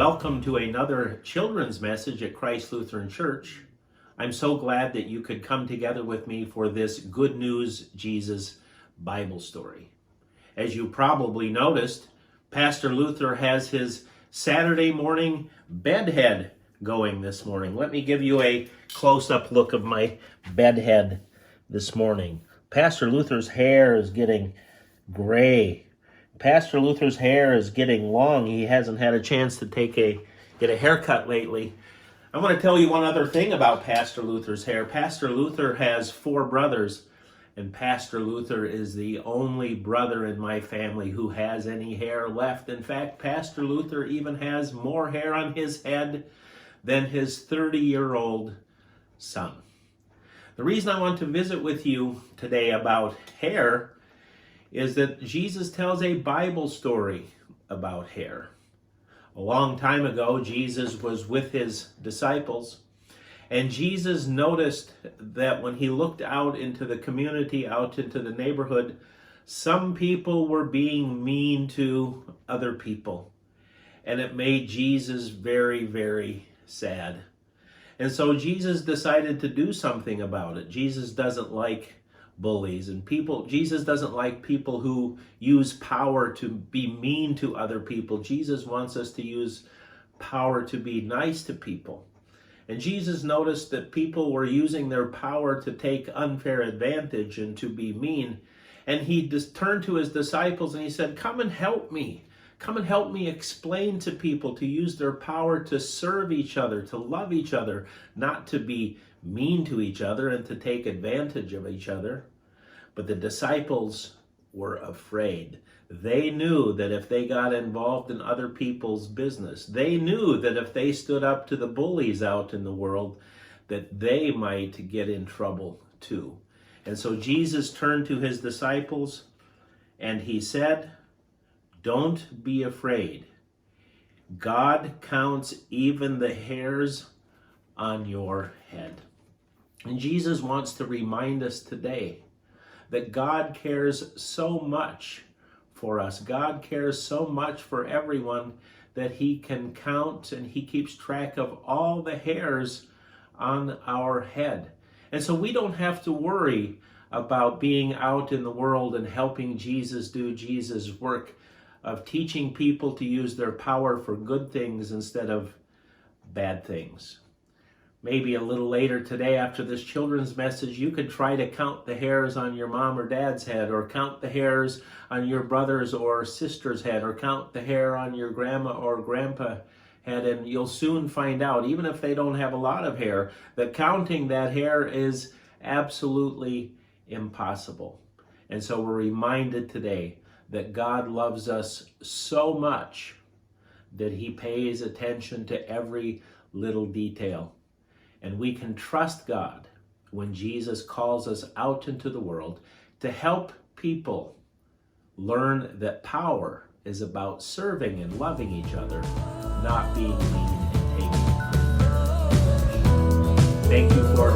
Welcome to another children's message at Christ Lutheran Church. I'm so glad that you could come together with me for this Good News Jesus Bible story. As you probably noticed, Pastor Luther has his Saturday morning bedhead going this morning. Let me give you a close-up look of my bedhead this morning. Pastor Luther's hair is getting gray. Pastor Luther's hair is getting long. He hasn't had a chance to get a haircut lately. I want to tell you one other thing about Pastor Luther's hair. Pastor Luther has 4 brothers, and Pastor Luther is the only brother in my family who has any hair left. In fact, Pastor Luther even has more hair on his head than his 30-year-old son. The reason I want to visit with you today about hair is that Jesus tells a Bible story about hair. A long time ago, Jesus was with his disciples, and Jesus noticed that when he looked out into the community, out into the neighborhood, some people were being mean to other people, and it made Jesus very, very sad. And so Jesus decided to do something about it. Jesus doesn't like bullies and people. Jesus doesn't like people who use power to be mean to other people. Jesus wants us to use power to be nice to people. And Jesus noticed that people were using their power to take unfair advantage and to be mean. And he just turned to his disciples and he said, "Come and help me. Come and help me explain to people to use their power to serve each other, to love each other, not to be mean to each other and to take advantage of each other." But the disciples were afraid. They knew that if they got involved in other people's business, they knew that if they stood up to the bullies out in the world, that they might get in trouble too. And so Jesus turned to his disciples and he said, "Don't be afraid. God counts even the hairs on your head." And Jesus wants to remind us today that God cares so much for us. God cares so much for everyone that he can count and he keeps track of all the hairs on our head. And so we don't have to worry about being out in the world and helping Jesus do Jesus' work of teaching people to use their power for good things instead of bad things. Maybe a little later today after this children's message, you could try to count the hairs on your mom or dad's head, or count the hairs on your brother's or sister's head, or count the hair on your grandma or grandpa head, and you'll soon find out, even if they don't have a lot of hair, that counting that hair is absolutely impossible. And so we're reminded today that God loves us so much that he pays attention to every little detail. And we can trust God when Jesus calls us out into the world to help people learn that power is about serving and loving each other, not being mean and taking. Thank you for